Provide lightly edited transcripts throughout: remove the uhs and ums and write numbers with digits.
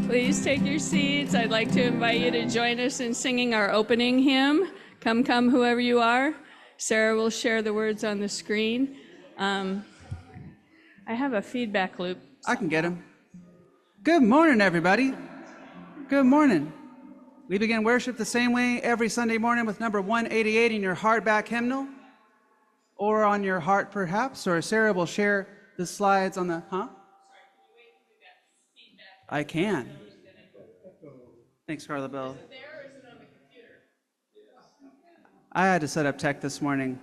Please take your seats. I'd like to invite you to join us in singing our opening hymn, Come, Come, Whoever You Are. Sarah will share the words on the screen. I have a feedback loop. I can get him. Good morning, everybody. Good morning. We begin worship the same way every Sunday morning with number 188 in your hardback hymnal, or on your heart perhaps, or Sarah will share the slides on the, I can. Thanks, Carla Bell. Is it there or is it on the computer? I had to set up tech this morning.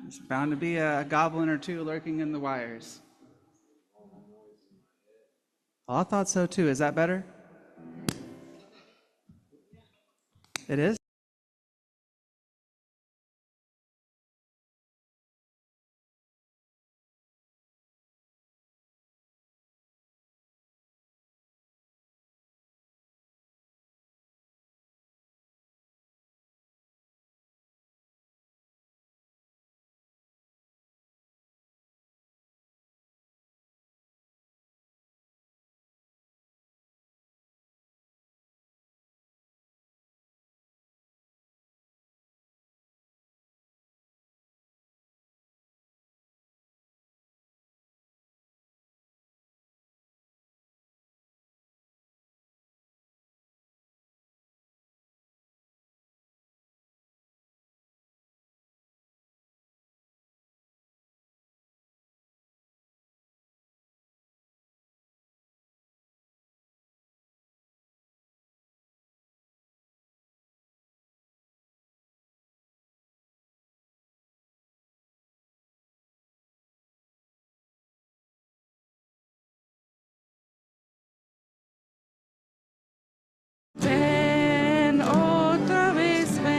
There's bound to be a goblin or two lurking in the wires. Well, I thought so too. Is that better? It is? Ven, otra vez ven.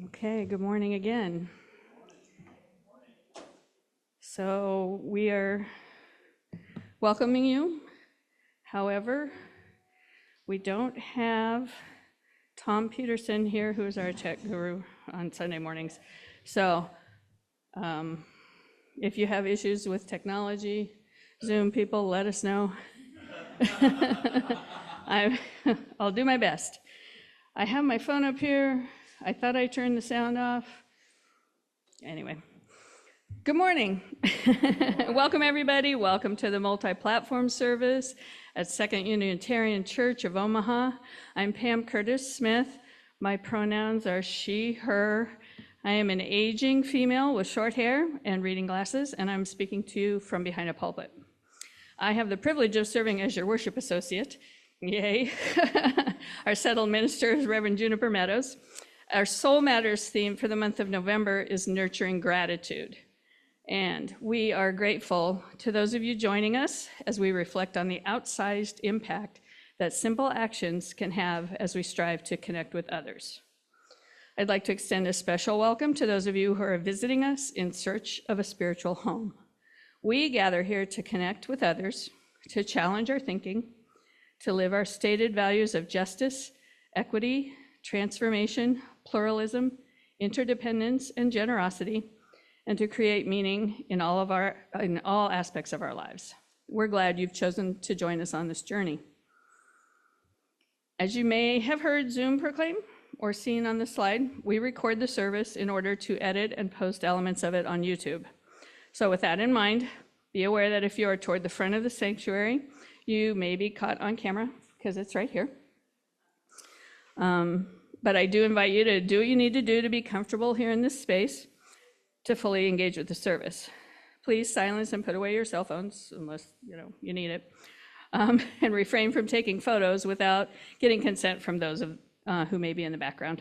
Okay, good morning again. So we are welcoming you. However, we don't have Tom Peterson here, who is our tech guru on Sunday mornings. So if you have issues with technology, Zoom people, let us know. I'll do my best. I have my phone up here. I thought I turned the sound off. Anyway, good morning. Welcome, everybody. Welcome to the multi-platform service at Second Unitarian Church of Omaha. I'm Pam Curtis Smith. My pronouns are she, her. I am an aging female with short hair and reading glasses, and I'm speaking to you from behind a pulpit. I have the privilege of serving as your worship associate. Yay. Our settled minister is Reverend Juniper Meadows. Our Soul Matters theme for the month of November is nurturing gratitude. And we are grateful to those of you joining us as we reflect on the outsized impact that simple actions can have as we strive to connect with others. I'd like to extend a special welcome to those of you who are visiting us in search of a spiritual home. We gather here to connect with others, to challenge our thinking, to live our stated values of justice, equity, transformation, pluralism, interdependence, and generosity, and to create meaning in all aspects of our lives. We're glad you've chosen to join us on this journey. As you may have heard Zoom proclaim or seen on the slide, we record the service in order to edit and post elements of it on YouTube. So with that in mind, be aware that if you are toward the front of the sanctuary, you may be caught on camera because it's right here. But I do invite you to do what you need to do to be comfortable here in this space to fully engage with the service. Please silence and put away your cell phones unless you need it, and refrain from taking photos without getting consent from those who may be in the background.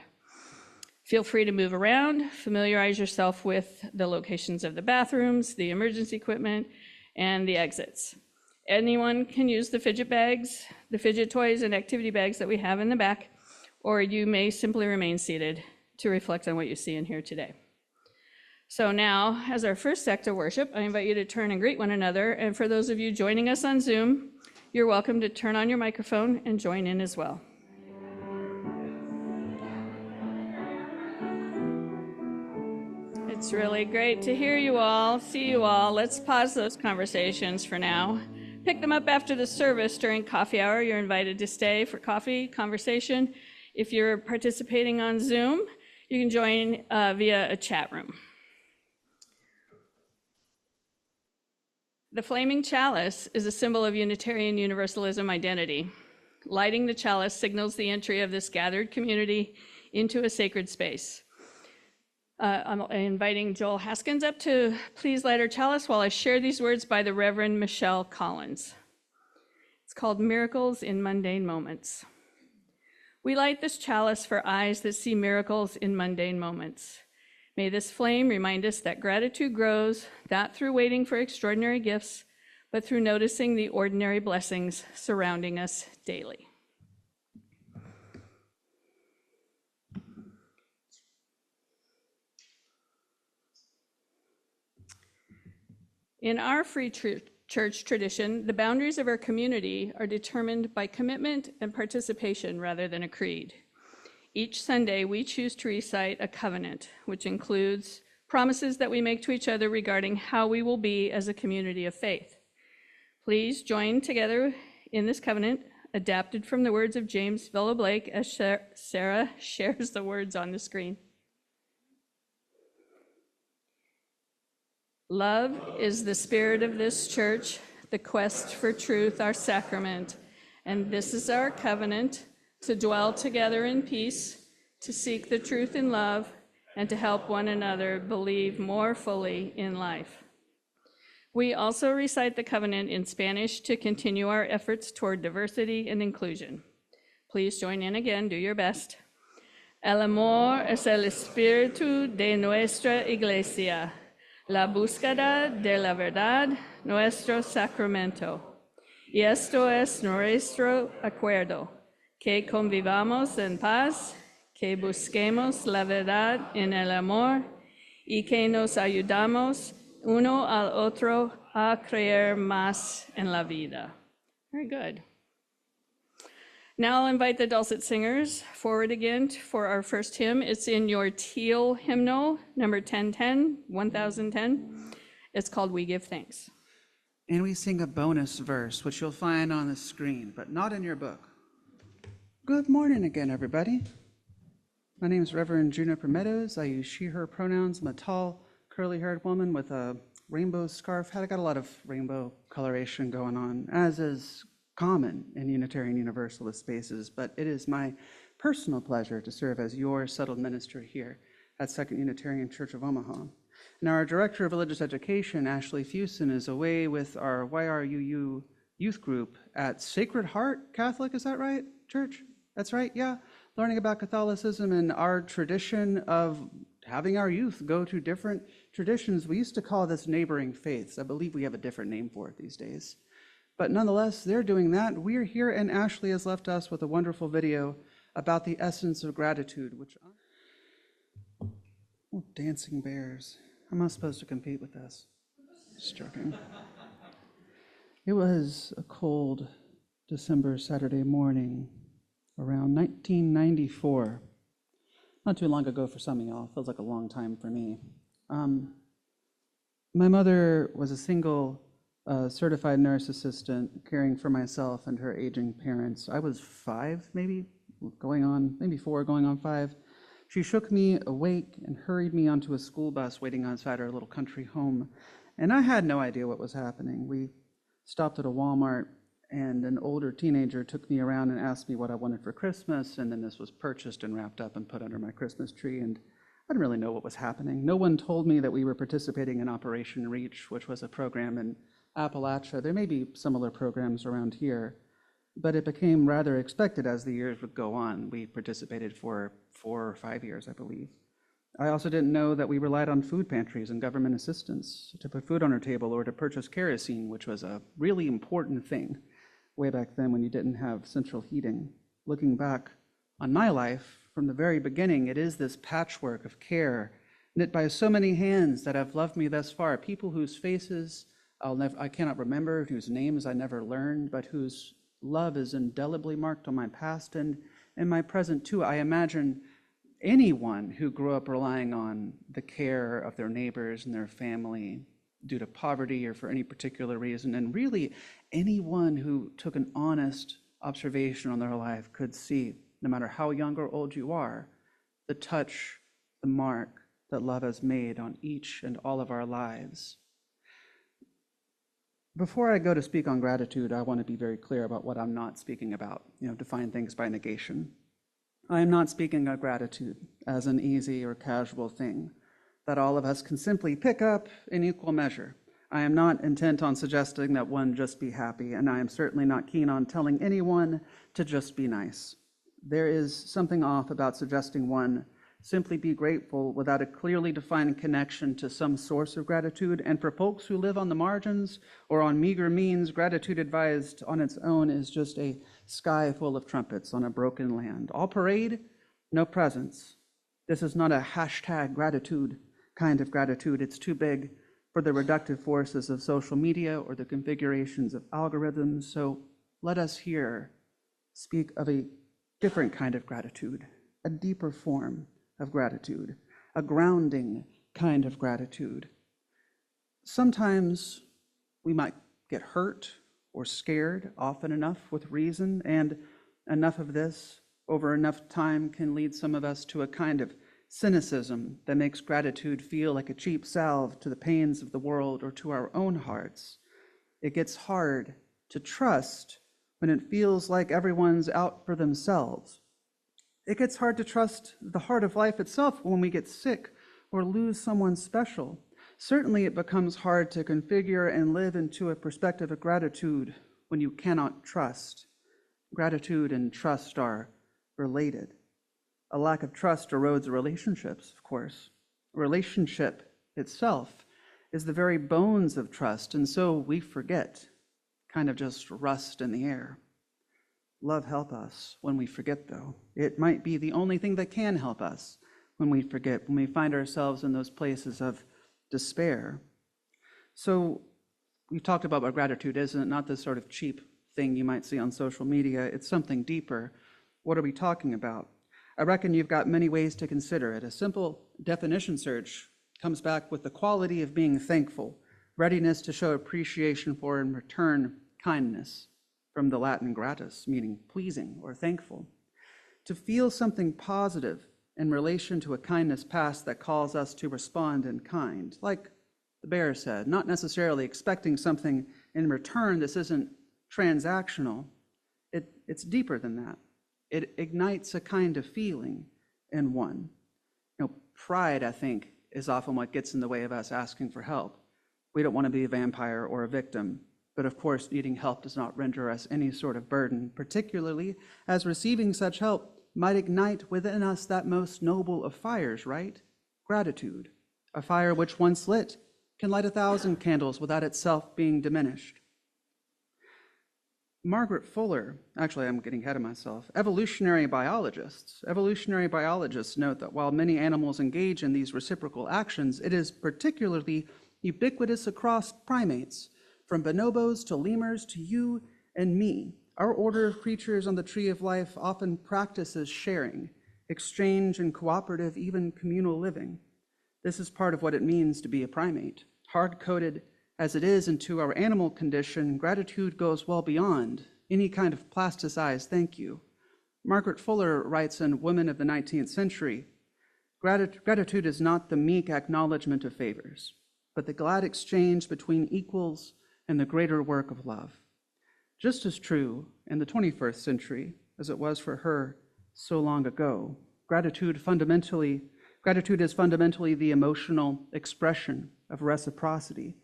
Feel free to move around, familiarize yourself with the locations of the bathrooms, the emergency equipment, and the exits. Anyone can use the fidget bags, the fidget toys and activity bags that we have in the back, or you may simply remain seated to reflect on what you see and hear today. So now, as our first act of worship, I invite you to turn and greet one another. And for those of you joining us on Zoom, you're welcome to turn on your microphone and join in as well. It's really great to hear you all, see you all. Let's pause those conversations for now. Pick them up after the service during coffee hour. You're invited to stay for coffee, conversation. If you're participating on Zoom, you can join via a chat room. The flaming chalice is a symbol of Unitarian Universalism identity. Lighting the chalice signals the entry of this gathered community into a sacred space. I'm inviting Joel Haskins up to please light our chalice while I share these words by the Reverend Michelle Collins. It's called Miracles in Mundane Moments. We light this chalice for eyes that see miracles in mundane moments. May this flame remind us that gratitude grows, not through waiting for extraordinary gifts, but through noticing the ordinary blessings surrounding us daily. In our Free Church tradition, the boundaries of our community are determined by commitment and participation rather than a creed. Each Sunday, we choose to recite a covenant, which includes promises that we make to each other regarding how we will be as a community of faith. Please join together in this covenant, adapted from the words of James Villa Blake, as Sarah shares the words on the screen. Love is the spirit of this church, the quest for truth, our sacrament, and this is our covenant, to dwell together in peace, to seek the truth in love, and to help one another believe more fully in life. We also recite the covenant in Spanish to continue our efforts toward diversity and inclusion. Please join in again, do your best. El amor es el espíritu de nuestra iglesia, la búsqueda de la verdad, nuestro sacramento. Y esto es nuestro acuerdo. Que convivamos en paz, que busquemos la verdad en el amor y que nos ayudamos uno al otro a creer más en la vida. Very good. Now I'll invite the dulcet singers forward again for our first hymn. It's in your teal hymnal, number 1010. It's called We Give Thanks. And we sing a bonus verse, which you'll find on the screen, but not in your book. Good morning again, everybody. My name is Reverend Juniper Meadows. I use she, her pronouns. I'm a tall, curly-haired woman with a rainbow scarf hat. I got a lot of rainbow coloration going on, as is common in Unitarian Universalist spaces, but it is my personal pleasure to serve as your settled minister here at Second Unitarian Church of Omaha. And our Director of Religious Education, Ashley Fuson, is away with our YRUU youth group at Sacred Heart Catholic, is that right, church? That's right, yeah. Learning about Catholicism and our tradition of having our youth go to different traditions. We used to call this neighboring faiths. I believe we have a different name for it these days. But nonetheless, they're doing that. We're here, and Ashley has left us with a wonderful video about the essence of gratitude, which... Oh, dancing bears. How am I supposed to compete with this? Just joking. It was a cold December Saturday morning around 1994. Not too long ago for some of y'all. Feels like a long time for me. My mother was a single certified nurse assistant caring for myself and her aging parents. I was 5, maybe 4, going on 5. She shook me awake and hurried me onto a school bus waiting outside our little country home. And I had no idea what was happening. We stopped at a Walmart, and an older teenager took me around and asked me what I wanted for Christmas, and then this was purchased and wrapped up and put under my Christmas tree, and I didn't really know what was happening. No one told me that we were participating in Operation Reach, which was a program in Appalachia. There may be similar programs around here, but it became rather expected as the years would go on. We participated for 4 or 5 years, I believe. I also didn't know that we relied on food pantries and government assistance to put food on our table or to purchase kerosene, which was a really important thing way back then when you didn't have central heating. Looking back on my life from the very beginning, it is this patchwork of care knit by so many hands that have loved me thus far, people whose faces I cannot remember, whose names I never learned, but whose love is indelibly marked on my past and my present too. I imagine anyone who grew up relying on the care of their neighbors and their family due to poverty or for any particular reason, and really anyone who took an honest observation on their life could see, no matter how young or old you are, the touch, the mark that love has made on each and all of our lives. Before I go to speak on gratitude, I want to be very clear about what I'm not speaking about, define things by negation. I am not speaking of gratitude as an easy or casual thing that all of us can simply pick up in equal measure. I am not intent on suggesting that one just be happy, and I am certainly not keen on telling anyone to just be nice. There is something off about suggesting one simply be grateful without a clearly defined connection to some source of gratitude. And for folks who live on the margins or on meager means, gratitude advised on its own is just a sky full of trumpets on a broken land. All parade, no presents. This is not a hashtag gratitude kind of gratitude. It's too big for the reductive forces of social media or the configurations of algorithms. So let us here speak of a different kind of gratitude, a deeper form of gratitude, a grounding kind of gratitude. Sometimes we might get hurt or scared often enough with reason, and enough of this over enough time can lead some of us to a kind of cynicism that makes gratitude feel like a cheap salve to the pains of the world or to our own hearts. It gets hard to trust when it feels like everyone's out for themselves. It gets hard to trust the heart of life itself when we get sick or lose someone special. Certainly it becomes hard to configure and live into a perspective of gratitude when you cannot trust. Gratitude and trust are related. A lack of trust erodes relationships, of course. A relationship itself is the very bones of trust, and so we forget, kind of just rust in the air. Love help us when we forget, though. It might be the only thing that can help us when we forget, when we find ourselves in those places of despair. So we've talked about what gratitude is, and not this sort of cheap thing you might see on social media. It's something deeper. What are we talking about? I reckon you've got many ways to consider it. A simple definition search comes back with the quality of being thankful, readiness to show appreciation for and return kindness, from the Latin gratis, meaning pleasing or thankful. To feel something positive in relation to a kindness past that calls us to respond in kind, like the bear said, not necessarily expecting something in return. This isn't transactional. It's deeper than that. It ignites a kind of feeling in one. Pride, I think, is often what gets in the way of us asking for help. We don't want to be a vampire or a victim. But of course, needing help does not render us any sort of burden, particularly as receiving such help might ignite within us that most noble of fires, right? Gratitude. A fire which once lit can light 1,000 candles without itself being diminished. Margaret Fuller, actually I'm getting ahead of myself, evolutionary biologists note that while many animals engage in these reciprocal actions, it is particularly ubiquitous across primates, from bonobos to lemurs to you and me. Our order of creatures on the tree of life often practices sharing, exchange, and cooperative, even communal living. This is part of what it means to be a primate. Hard-coded as it is into our animal condition, gratitude goes well beyond any kind of plasticized thank you. Margaret Fuller writes in Women of the 19th Century, gratitude is not the meek acknowledgement of favors, but the glad exchange between equals and the greater work of love. Just as true in the 21st century as it was for her so long ago. Gratitude is fundamentally the emotional expression of reciprocity,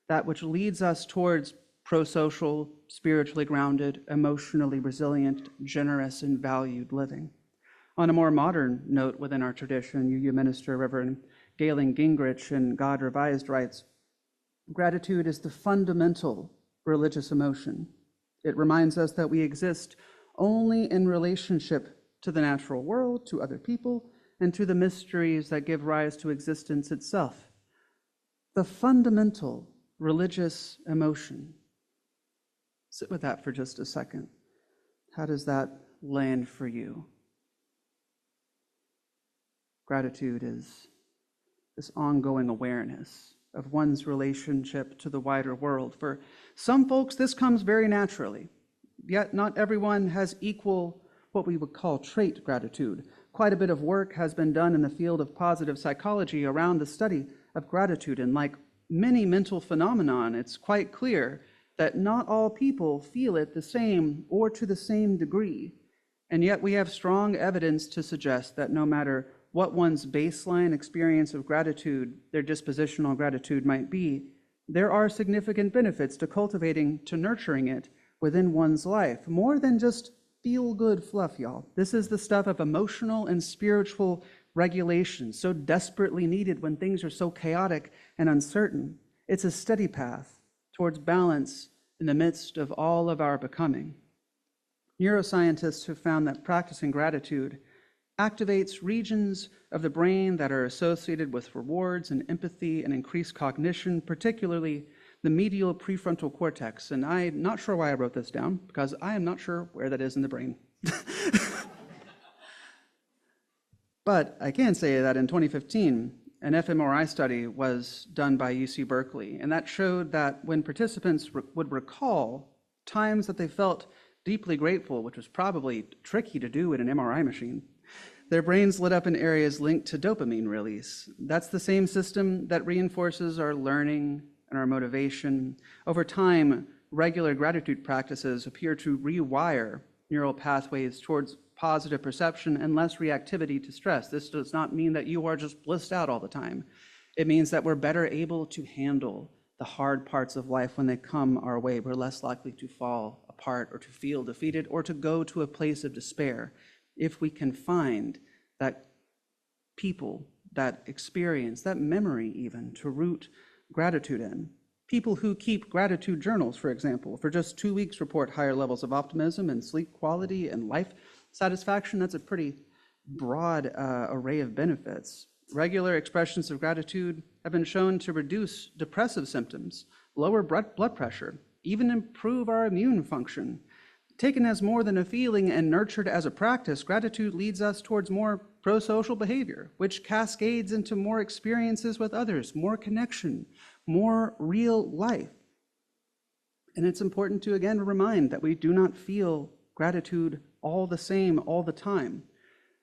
that which leads us towards pro-social, spiritually grounded, emotionally resilient, generous, and valued living. On a more modern note within our tradition, UU minister Reverend Galen Gingrich in God Revised writes, gratitude is the fundamental religious emotion. It reminds us that we exist only in relationship to the natural world, to other people, and to the mysteries that give rise to existence itself. The fundamental religious emotion. Sit with that for just a second. How does that land for you? Gratitude is this ongoing awareness of one's relationship to the wider world. For some folks, this comes very naturally, yet not everyone has equal what we would call trait gratitude. Quite a bit of work has been done in the field of positive psychology around the study of gratitude, and like many mental phenomenon, it's quite clear that not all people feel it the same or to the same degree. And yet we have strong evidence to suggest that no matter what one's baseline experience of gratitude, their dispositional gratitude might be, there are significant benefits to cultivating, to nurturing it within one's life, more than just feel-good fluff, y'all. This is the stuff of emotional and spiritual regulation, so desperately needed when things are so chaotic and uncertain. It's a steady path towards balance in the midst of all of our becoming. Neuroscientists have found that practicing gratitude activates regions of the brain that are associated with rewards and empathy and increased cognition, particularly the medial prefrontal cortex. And I'm not sure why I wrote this down, because I am not sure where that is in the brain. But I can say that in 2015, an fMRI study was done by UC Berkeley, and that showed that when participants would recall times that they felt deeply grateful, which was probably tricky to do in an MRI machine, their brains lit up in areas linked to dopamine release. That's the same system that reinforces our learning and our motivation. Over time, regular gratitude practices appear to rewire neural pathways towards positive perception and less reactivity to stress. This does not mean that you are just blissed out all the time. It means that we're better able to handle the hard parts of life when they come our way. We're less likely to fall apart or to feel defeated or to go to a place of despair if we can find that people, that experience, that memory even, to root gratitude in. People who keep gratitude journals, for example, for just 2 weeks report higher levels of optimism and sleep quality and life satisfaction. That's a pretty broad array of benefits. Regular expressions of gratitude have been shown to reduce depressive symptoms, lower blood pressure, even improve our immune function. Taken as more than a feeling and nurtured as a practice, gratitude leads us towards more pro-social behavior, which cascades into more experiences with others, more connection, more real life. And it's important to again remind that we do not feel gratitude all the same all the time.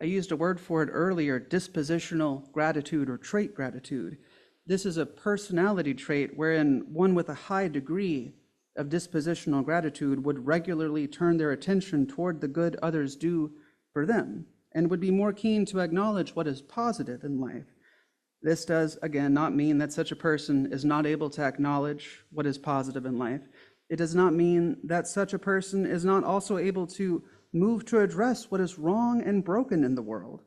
I used a word for it earlier, dispositional gratitude or trait gratitude. This is a personality trait wherein one with a high degree of dispositional gratitude would regularly turn their attention toward the good others do for them and would be more keen to acknowledge what is positive in life. This does, again, not mean that such a person is not able to acknowledge what is positive in life. It does not mean that such a person is not also able to move to address what is wrong and broken in the world,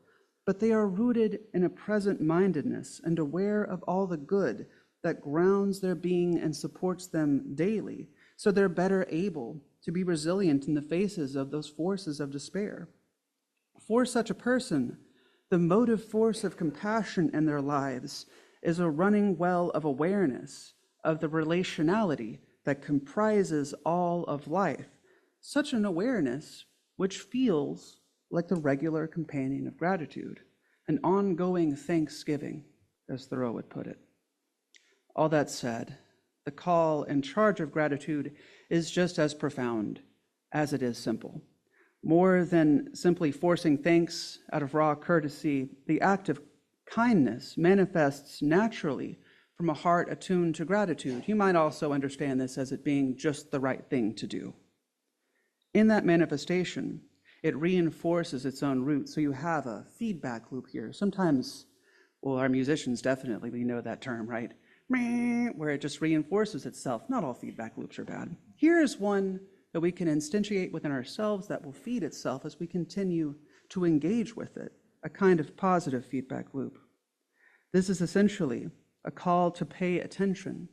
but they are rooted in a present-mindedness and aware of all the good that grounds their being and supports them daily, so they're better able to be resilient in the faces of those forces of despair. For such a person, the motive force of compassion in their lives is a running well of awareness of the relationality that comprises all of life, such an awareness which feels like the regular companion of gratitude, an ongoing thanksgiving, as Thoreau would put it. All that said, the call and charge of gratitude is just as profound as it is simple. More than simply forcing thanks out of raw courtesy, the act of kindness manifests naturally from a heart attuned to gratitude. You might also understand this as it being just the right thing to do. In that manifestation, it reinforces its own roots, so you have a feedback loop here. Sometimes, well, our musicians definitely, we know that term, right? Where it just reinforces itself. Not all feedback loops are bad. Here is one that we can instantiate within ourselves that will feed itself as we continue to engage with it, a kind of positive feedback loop. This is essentially a call to pay attention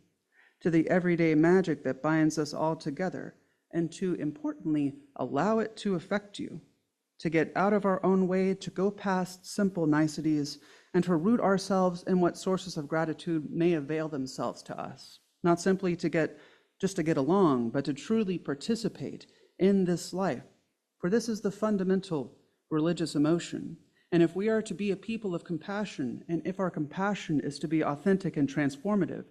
to the everyday magic that binds us all together and to, importantly, allow it to affect you. to get out of our own way, to go past simple niceties, and to root ourselves in what sources of gratitude may avail themselves to us. Not simply just to get along, but to truly participate in this life. For this is the fundamental religious emotion. And if we are to be a people of compassion, and if our compassion is to be authentic and transformative,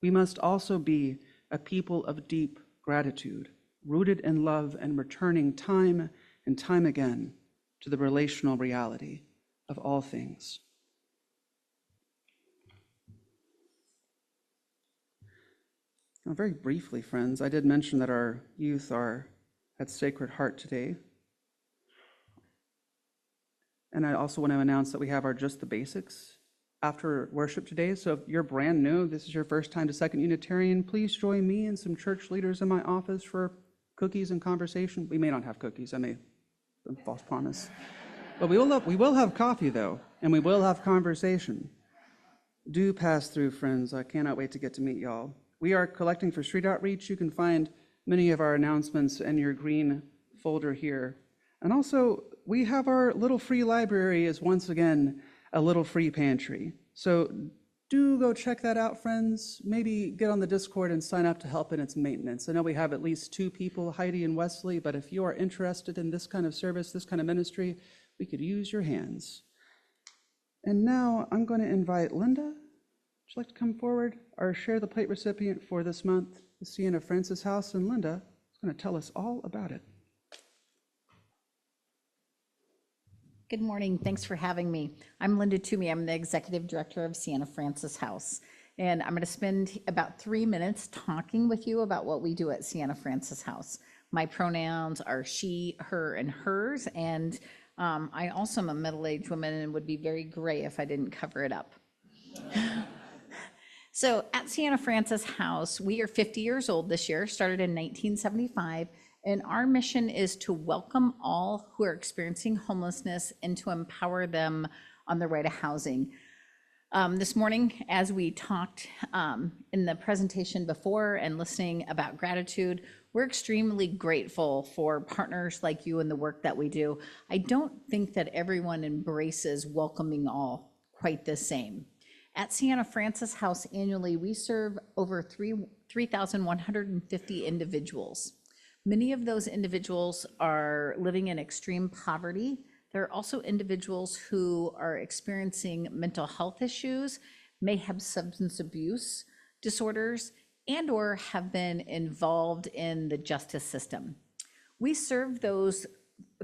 we must also be a people of deep gratitude, rooted in love and returning time and time again to the relational reality of all things. Now, very briefly, friends, I did mention that our youth are at Sacred Heart today. And I also want to announce that we have our Just the Basics after worship today. So if you're brand new, this is your first time to Second Unitarian, please join me and some church leaders in my office for cookies and conversation. We may not have cookies, I may false promise. But we will have coffee though, and we will have conversation. Do pass through, friends. I cannot wait to get to meet y'all. We are collecting for street outreach. You can find many of our announcements in your green folder here. And also, we have our little free library is once again a little free pantry. So do go check that out, friends. Maybe get on the Discord and sign up to help in its maintenance. I know we have at least 2 people, Heidi and Wesley, but if you are interested in this kind of service, this kind of ministry, we could use your hands. And now I'm going to invite Linda. Would you like to come forward? Our Share the Plate recipient for this month, the Sienna Francis House, and Linda is going to tell us all about it. Good morning. Thanks for having me. I'm Linda Toomey. I'm the Executive Director of Sienna Francis House. And I'm going to spend about 3 minutes talking with you about what we do at Sienna Francis House. My pronouns are she, her, and hers. And I also am a middle-aged woman and would be very gray if I didn't cover it up. So at Sienna Francis House, we are 50 years old this year, started in 1975. And our mission is to welcome all who are experiencing homelessness and to empower them on their way to housing. This morning, as we talked in the presentation before and listening about gratitude, we're extremely grateful for partners like you and the work that we do. I don't think that everyone embraces welcoming all quite the same. At Sienna Francis House annually, we serve over 3,150 individuals. Many of those individuals are living in extreme poverty. There are also individuals who are experiencing mental health issues, may have substance abuse disorders, and or have been involved in the justice system. We serve those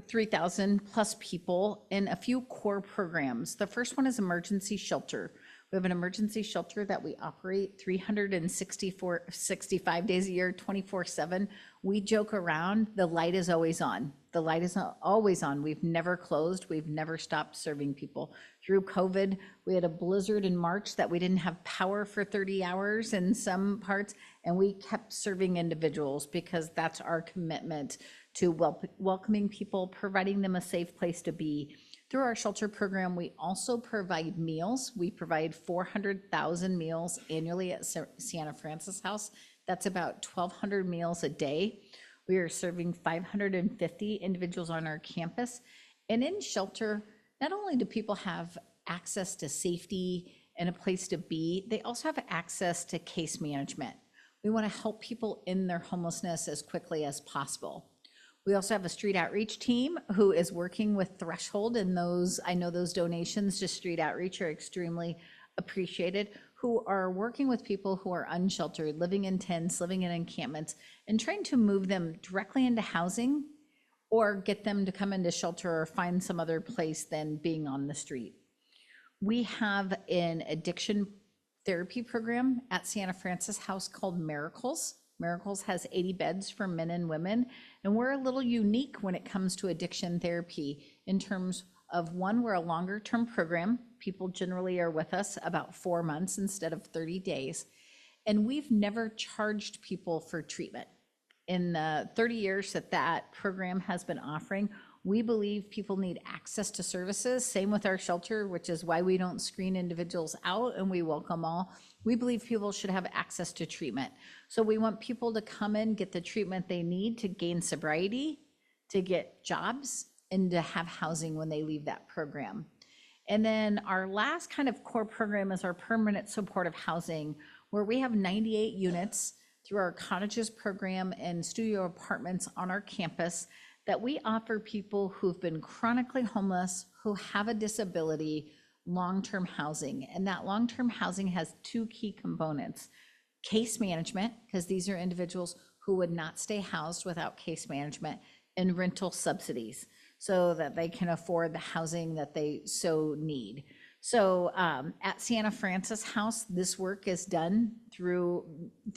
3,000 plus people in a few core programs. The first one is emergency shelter. We have an emergency shelter that we operate 365 days a year, 24/7. We joke around, the light is always on. The light is always on. We've never closed. We've never stopped serving people. Through COVID, we had a blizzard in March that we didn't have power for 30 hours in some parts, and we kept serving individuals because that's our commitment to welcoming people, providing them a safe place to be. Through our shelter program, we also provide meals. We provide 400,000 meals annually at Sienna Francis House. That's about 1,200 meals a day. We are serving 550 individuals on our campus. And in shelter, not only do people have access to safety and a place to be, they also have access to case management. We want to help people in their homelessness as quickly as possible. We also have a street outreach team who is working with Threshold, and I know those donations to street outreach are extremely appreciated, who are working with people who are unsheltered, living in tents, living in encampments, and trying to move them directly into housing or get them to come into shelter or find some other place than being on the street. We have an addiction therapy program at Sienna Francis House called Miracles. Miracles has 80 beds for men and women, and we're a little unique when it comes to addiction therapy in terms of, one, we're a longer term program. People generally are with us about 4 months instead of 30 days, and we've never charged people for treatment. In the 30 years that program has been offering, we believe people need access to services. Same with our shelter, which is why we don't screen individuals out and we welcome all. We believe people should have access to treatment. So we want people to come in, get the treatment they need to gain sobriety, to get jobs, and to have housing when they leave that program. And then our last kind of core program is our permanent supportive housing, where we have 98 units through our cottages program and studio apartments on our campus that we offer people who've been chronically homeless, who have a disability, long-term housing. And that long-term housing has two key components: case management, because these are individuals who would not stay housed without case management, and rental subsidies, so that they can afford the housing that they so need. So at Santa Francis House, this work is done through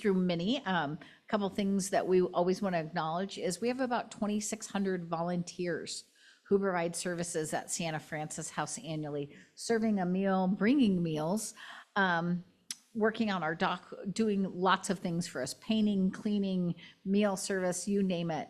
many. A couple things that we always want to acknowledge is we have about 2,600 volunteers who provide services at Santa Francis House annually, serving a meal, bringing meals, working on our dock, doing lots of things for us, painting, cleaning, meal service, you name it.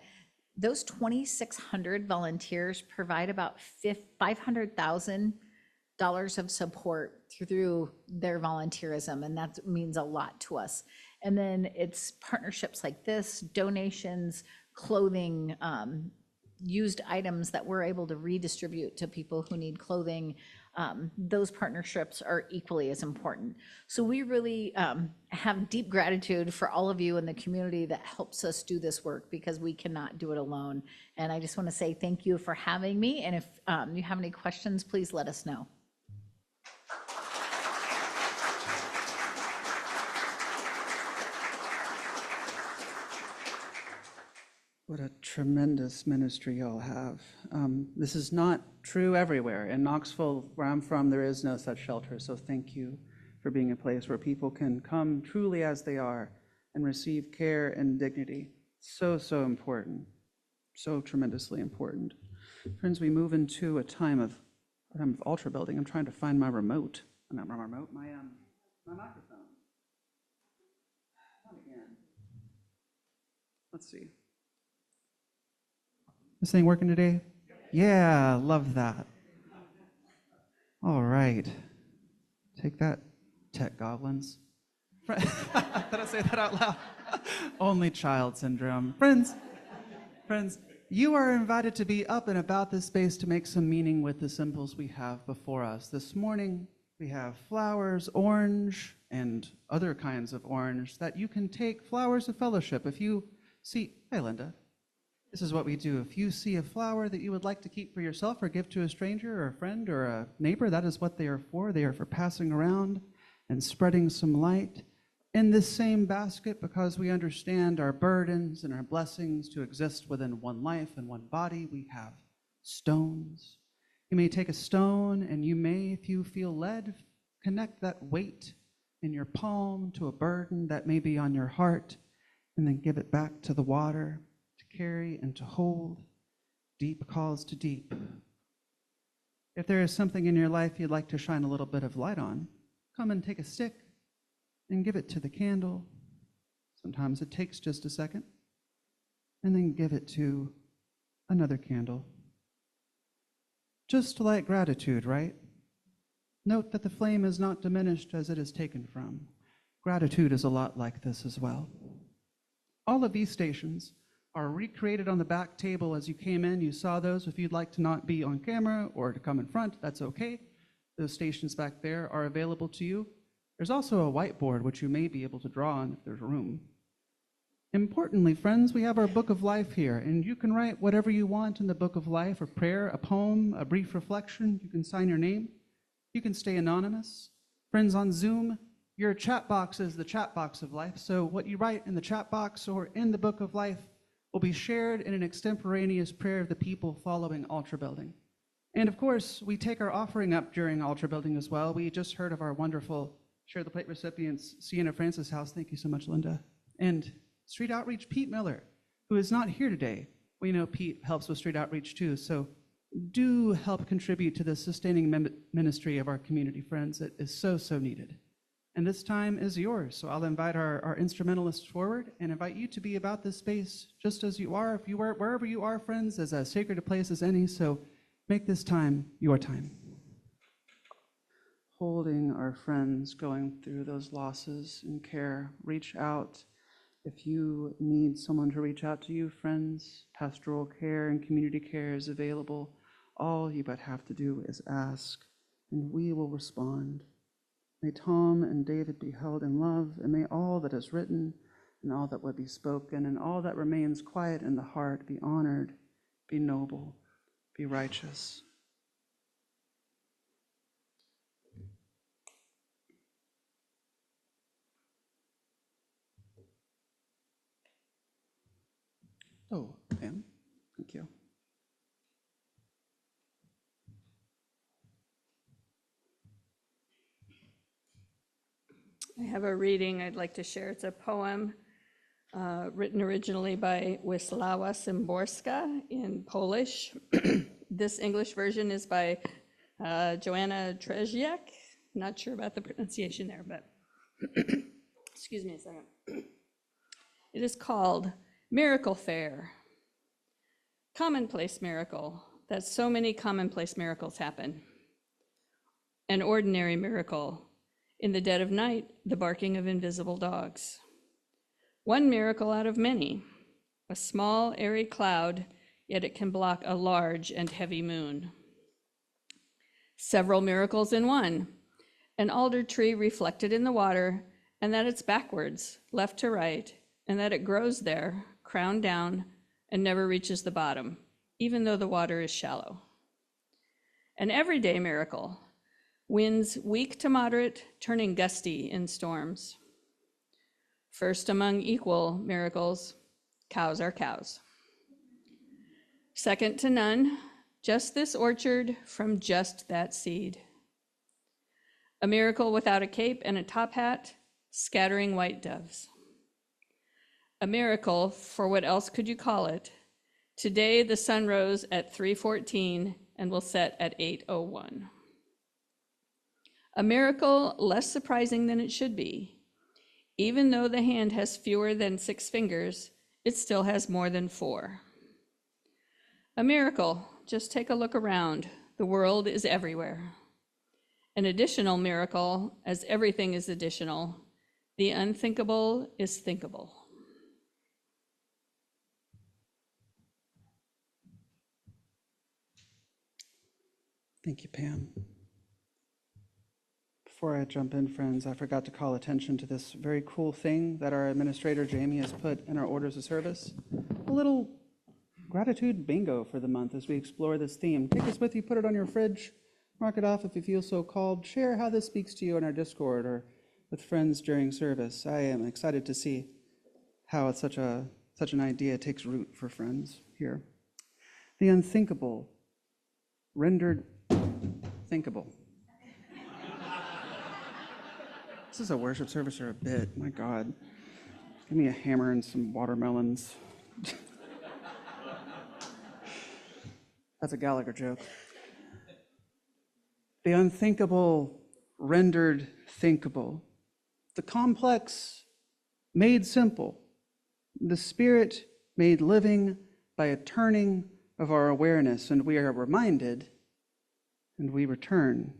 Those 2,600 volunteers provide about $500,000 of support through their volunteerism, and that means a lot to us. And then it's partnerships like this, donations, clothing, used items that we're able to redistribute to people who need clothing. Those partnerships are equally as important. So we really have deep gratitude for all of you in the community that helps us do this work, because we cannot do it alone. And I just want to say thank you for having me. And if you have any questions, please let us know. What a tremendous ministry y'all have. This is not true everywhere. In Knoxville, where I'm from, there is no such shelter. So thank you for being a place where people can come truly as they are and receive care and dignity. So, so important. So tremendously important. Friends, we move into a time of ultra building. I'm trying to find my remote. Not my remote, my microphone. Not again. Let's see. This thing working today? Yeah, love that. All right. Take that, tech goblins. Did I say that out loud? Only child syndrome. Friends, you are invited to be up and about this space to make some meaning with the symbols we have before us. This morning, we have flowers, orange, and other kinds of orange that you can take, flowers of fellowship. If you see, hey, Linda. This is what we do. If you see a flower that you would like to keep for yourself or give to a stranger or a friend or a neighbor, that is what they are for. They are for passing around and spreading some light. In this same basket, because we understand our burdens and our blessings to exist within one life and one body, we have stones. You may take a stone and you may, if you feel led, connect that weight in your palm to a burden that may be on your heart, and then give it back to the water. Carry and to hold. Deep calls to deep. If there is something in your life you'd like to shine a little bit of light on, come and take a stick and give it to the candle. Sometimes it takes just a second. And then give it to another candle. Just like gratitude, right? Note that the flame is not diminished as it is taken from. Gratitude is a lot like this as well. All of these stations are recreated on the back table as you came in. You saw those. If you'd like to not be on camera or to come in front, that's okay. Those stations back there are available to you. There's also a whiteboard which you may be able to draw on if there's room. Importantly, friends, we have our book of life here, and you can write whatever you want in the book of life: a prayer, a poem, a brief reflection. You can sign your name. You can stay anonymous. Friends, on Zoom, your chat box is the chat box of life. So what you write in the chat box or in the book of life will be shared in an extemporaneous prayer of the people following altar building. And of course, we take our offering up during altar building as well. We just heard of our wonderful Share the Plate recipients, Santa Francis House. Thank you so much, Linda. And Street Outreach Pete Miller, who is not here today. We know Pete helps with Street Outreach too, so do help contribute to the sustaining ministry of our community, friends. It is so, so needed. And this time is yours. So I'll invite our instrumentalists forward and invite you to be about this space just as you are. If you are, wherever you are, friends, as sacred a place as any. So make this time your time. Holding our friends going through those losses and care, reach out If you need someone to reach out to you, friends, pastoral care and community care is available. All you but have to do is ask, and we will respond. May Tom and David be held in love, and may all that is written, and all that would be spoken, and all that remains quiet in the heart be honored, be noble, be righteous. Oh, Pam, thank you. I have a reading I'd like to share. It's a poem written originally by Wisława Szymborska in Polish. This English version is by Joanna Trzeziak. Not sure about the pronunciation there, but excuse me a second. It is called Miracle Fair. Commonplace miracle that so many commonplace miracles happen. An ordinary miracle. In the dead of night, the barking of invisible dogs. One miracle out of many. A small, airy cloud, yet it can block a large and heavy moon. Several miracles in one. An alder tree reflected in the water, and that it's backwards, left to right, and that it grows there, crown down, and never reaches the bottom, even though the water is shallow. An everyday miracle. Winds weak to moderate, turning gusty in storms. First among equal miracles, cows are cows. Second to none, just this orchard from just that seed. A miracle without a cape and a top hat, scattering white doves. A miracle, for what else could you call it? Today the sun rose at 3:14 and will set at 8:01. A miracle less surprising than it should be. Even though the hand has fewer than 6 fingers, it still has more than 4. A miracle, just take a look around. The world is everywhere. An additional miracle, as everything is additional, the unthinkable is thinkable. Thank you, Pam. Before I jump in, friends, I forgot to call attention to this very cool thing that our administrator, Jamie, has put in our orders of service. A little gratitude bingo for the month as we explore this theme. Take this with you, put it on your fridge, mark it off if you feel so called. Share how this speaks to you in our Discord or with friends during service. I am excited to see how such an idea takes root for friends here. The unthinkable rendered thinkable. This is a worship service or a bit? My God. Give me a hammer and some watermelons. That's a Gallagher joke. The unthinkable rendered thinkable. The complex made simple. The Spirit made living by a turning of our awareness, and we are reminded and we return.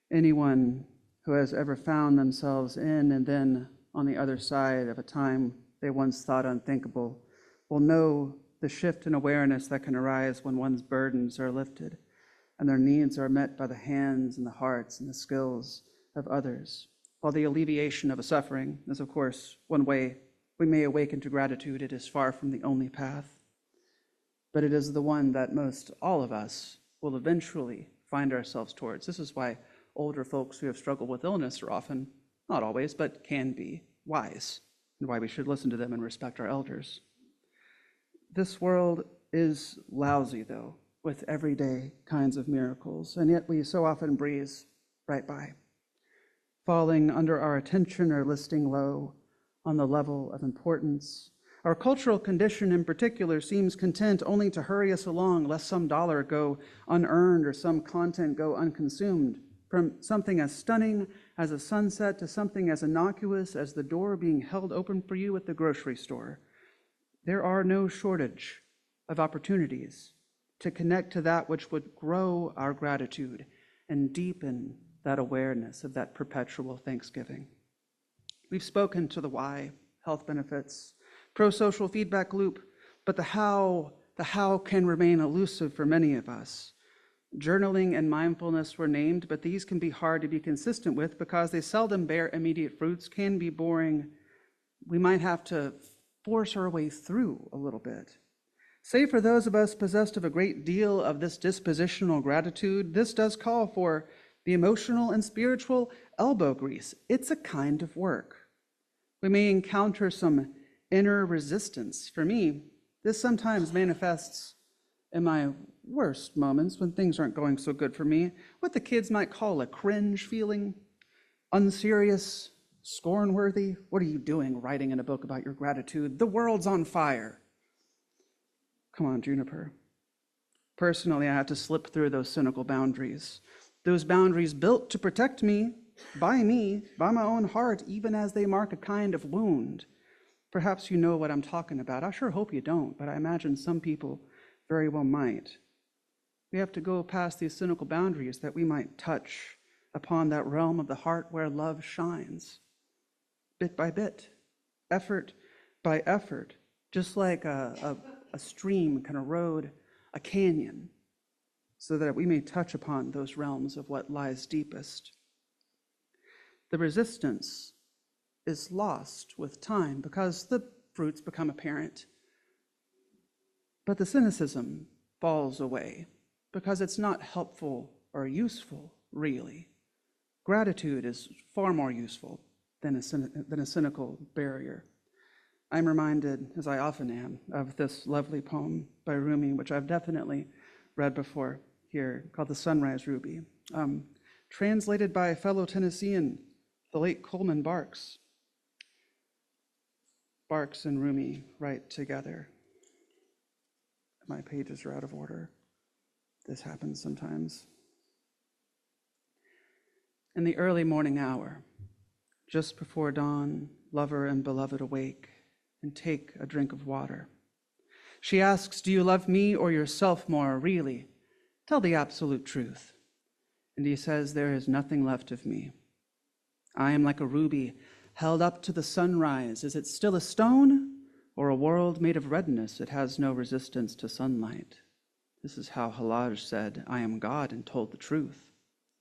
Anyone who has ever found themselves in and then on the other side of a time they once thought unthinkable will know the shift in awareness that can arise when one's burdens are lifted and their needs are met by the hands and the hearts and the skills of others. While the alleviation of a suffering is, of course, one way we may awaken to gratitude, it is far from the only path. But it is the one that most all of us will eventually find ourselves towards. This is why older folks who have struggled with illness are often, not always, but can be wise, and why we should listen to them and respect our elders. This world is lousy, though, with everyday kinds of miracles, and yet we so often breeze right by, falling under our attention or listing low on the level of importance. Our cultural condition in particular seems content only to hurry us along, lest some dollar go unearned or some content go unconsumed. From something as stunning as a sunset to something as innocuous as the door being held open for you at the grocery store, there are no shortage of opportunities to connect to that which would grow our gratitude and deepen that awareness of that perpetual thanksgiving. We've spoken to the why health benefits, pro-social feedback loop, but the how can remain elusive for many of us. Journaling and mindfulness were named, but these can be hard to be consistent with because they seldom bear immediate fruits, can be boring. We might have to force our way through a little bit. Save for those of us possessed of a great deal of this dispositional gratitude, this does call for the emotional and spiritual elbow grease. It's a kind of work. We may encounter some inner resistance. For me, this sometimes manifests in my worst moments when things aren't going so good for me, what the kids might call a cringe feeling, unserious, scorn-worthy. What are you doing writing in a book about your gratitude? The world's on fire. Come on, Juniper. Personally, I have to slip through those cynical boundaries. Those boundaries built to protect me, by my own heart, even as they mark a kind of wound. Perhaps you know what I'm talking about. I sure hope you don't, but I imagine some people very well might. We have to go past these cynical boundaries that we might touch upon that realm of the heart where love shines, bit by bit, effort by effort, just like a stream can erode a canyon, so that we may touch upon those realms of what lies deepest. The resistance is lost with time because the fruits become apparent, but the cynicism falls away because it's not helpful or useful, really. Gratitude is far more useful than a cynical barrier. I'm reminded, as I often am, of this lovely poem by Rumi, which I've definitely read before here, called The Sunrise Ruby, translated by a fellow Tennessean, the late Coleman Barks. Barks and Rumi write together. My pages are out of order. This happens sometimes. In the early morning hour, just before dawn, lover and beloved awake and take a drink of water. She asks, do you love me or yourself more, really? Tell the absolute truth. And he says, there is nothing left of me. I am like a ruby held up to the sunrise. Is it still a stone or a world made of redness? It has no resistance to sunlight. This is how Halaj said, I am God, and told the truth.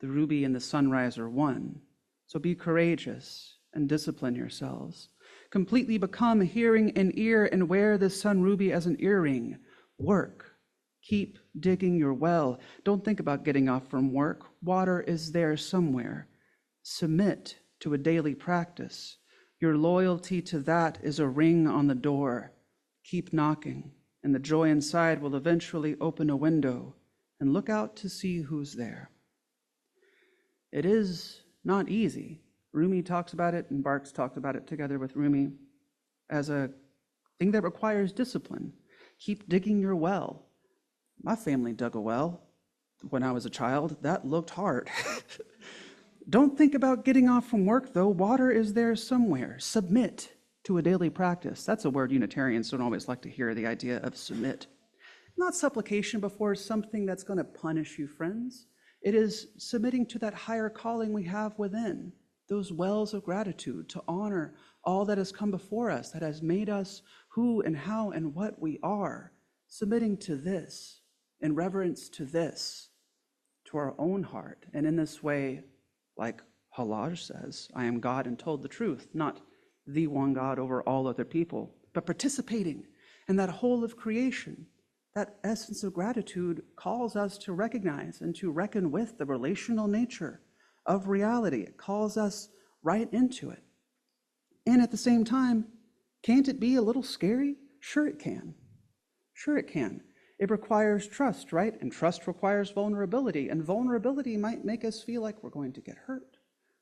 The ruby and the sunrise are one. So be courageous and discipline yourselves. Completely become hearing and ear and wear this sun ruby as an earring. Work. Keep digging your well. Don't think about getting off from work. Water is there somewhere. Submit to a daily practice. Your loyalty to that is a ring on the door. Keep knocking, and the joy inside will eventually open a window and look out to see who's there. It is not easy. Rumi talks about it, and Barks talked about it together with Rumi, as a thing that requires discipline. Keep digging your well. My family dug a well when I was a child. That looked hard. Don't think about getting off from work, though. Water is there somewhere. Submit to a daily practice. That's a word Unitarians don't always like to hear, the idea of submit. Not supplication before something that's going to punish you, friends. It is submitting to that higher calling we have within, those wells of gratitude, to honor all that has come before us, that has made us who and how and what we are. Submitting to this, in reverence to this, to our own heart. And in this way, like Halaj says, I am God and told the truth, not the one God over all other people, but participating in that whole of creation. That essence of gratitude calls us to recognize and to reckon with the relational nature of reality. It calls us right into it. And at the same time, can't it be a little scary? Sure it can. Sure it can. It requires trust, right? And trust requires vulnerability. And vulnerability might make us feel like we're going to get hurt.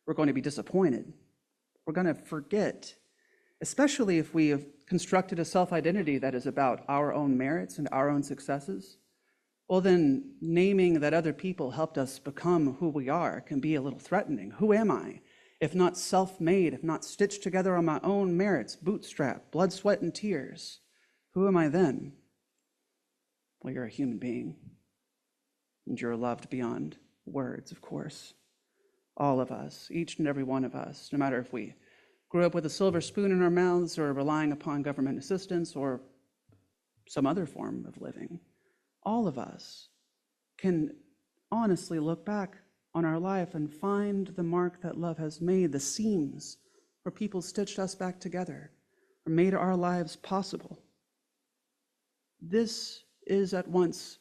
We're going to be disappointed. We're going to forget, especially if we have constructed a self-identity that is about our own merits and our own successes. Well, then naming that other people helped us become who we are can be a little threatening. Who am I? If not self-made, if not stitched together on my own merits, bootstrap, blood, sweat, and tears, who am I then? Well, you're a human being, and you're loved beyond words, of course. All of us, each and every one of us, no matter if we grew up with a silver spoon in our mouths or relying upon government assistance or some other form of living, all of us can honestly look back on our life and find the mark that love has made, the seams where people stitched us back together or made our lives possible. This is at once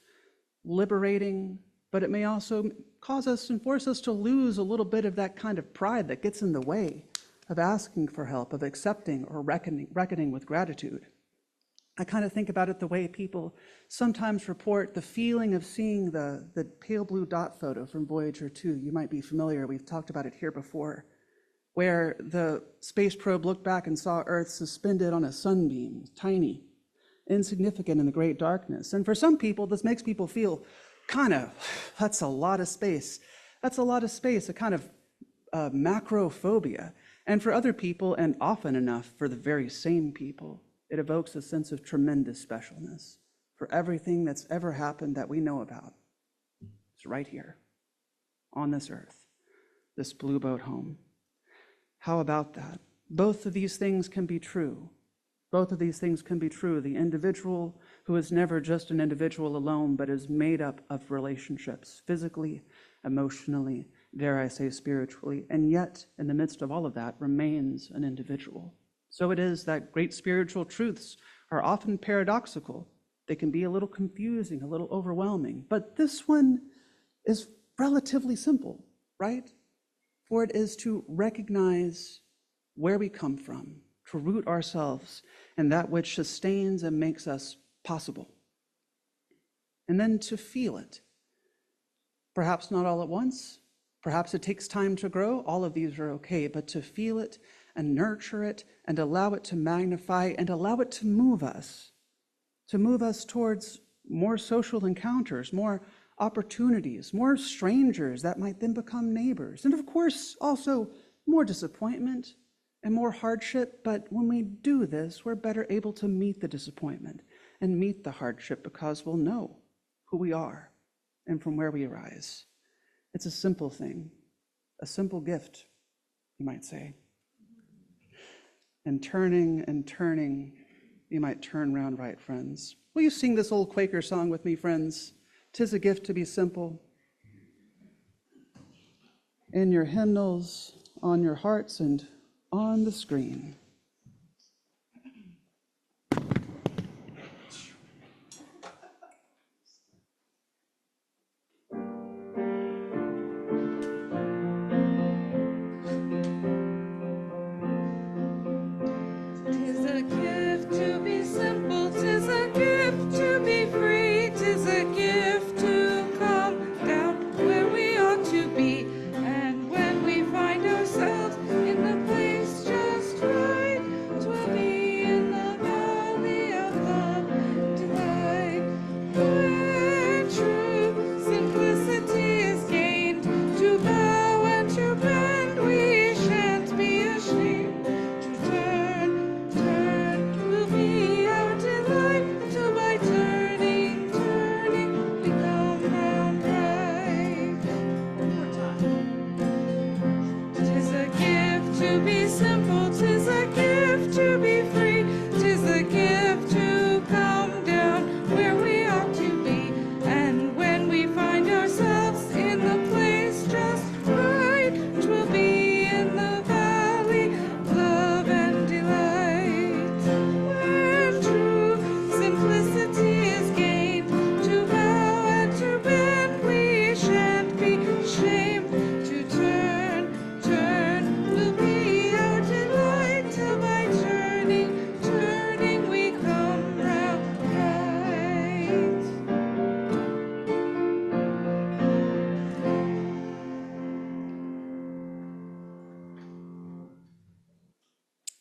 liberating, but it may also cause us and force us to lose a little bit of that kind of pride that gets in the way of asking for help, of accepting or reckoning with gratitude. I kind of think about it the way people sometimes report the feeling of seeing the pale blue dot photo from Voyager 2. You might be familiar, we've talked about it here before, where the space probe looked back and saw Earth suspended on a sunbeam, tiny, insignificant in the great darkness. And for some people, this makes people feel that's a lot of space. That's a lot of space, a kind of macrophobia. And for other people, and often enough for the very same people, it evokes a sense of tremendous specialness for everything that's ever happened that we know about. It's right here on this earth, this blue boat home. How about that? Both of these things can be true. Both of these things can be true. The individual who is never just an individual alone, but is made up of relationships, physically, emotionally, dare I say spiritually, and yet in the midst of all of that remains an individual. So it is that great spiritual truths are often paradoxical. They can be a little confusing, a little overwhelming, but this one is relatively simple, right? For it is to recognize where we come from, to root ourselves in that which sustains and makes us possible, and then to feel it. Perhaps not all at once, perhaps it takes time to grow, all of these are okay, but to feel it and nurture it and allow it to magnify and allow it to move us towards more social encounters, more opportunities, more strangers that might then become neighbors, and of course also more disappointment and more hardship. But when we do this, we're better able to meet the disappointment and meet the hardship because we'll know who we are and from where we arise. It's a simple thing, a simple gift, you might say. And turning, you might turn round right, friends. Will you sing this old Quaker song with me, friends? 'Tis a gift to be simple. In your hymnals, on your hearts, and on the screen. Tis a gift to be simple, tis a gift to be free, tis a gift to come down where we ought to be. And when we find ourselves in the place just right, 'twill be in the valley of love and delight. Where true simplicity is gained, to bow and to bend, we shan't be ashamed. To turn will be our delight, till by turning, we come round right. One more time. 'Tis a gift to be simple, 'tis a gift to be free, 'tis a gift to come down where we ought to be. And when we find ourselves in the place just right, 'twill be in the valley of love and delight. When true simplicity is gained, to bow and to bend, we shan't be ashamed. To turn will be our delight, till by turning, we come round right.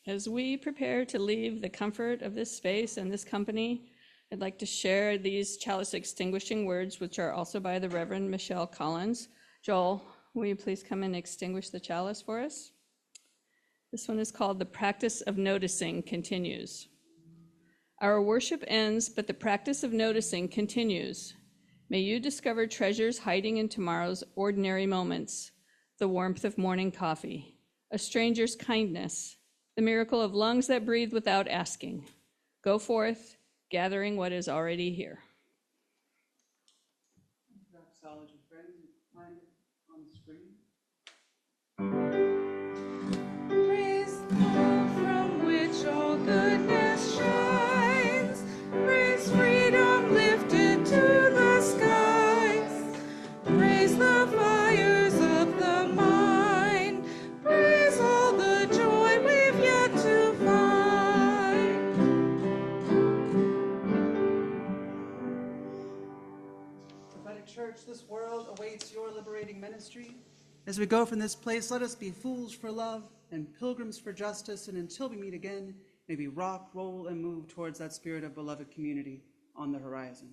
As we prepare to leave the comfort of this space and this company, I'd like to share these chalice extinguishing words, which are also by the Reverend Michelle Collins. Joel, will you please come and extinguish the chalice for us? This one is called "The Practice of Noticing Continues." Our worship ends, but the practice of noticing continues. May you discover treasures hiding in tomorrow's ordinary moments: the warmth of morning coffee, a stranger's kindness, the miracle of lungs that breathe without asking. Go forth, gathering what is already here. Doxology, friends, you find it on the screen. Praise God from which all goodness shines. Praise freedom lifted to the skies. Praise the fires of the mind. Praise all the joy we've yet to find. Prophetic Church, this world awaits your liberating ministry. As we go from this place, let us be fools for love and pilgrims for justice, and until we meet again, may we rock, roll, and move towards that spirit of beloved community on the horizon.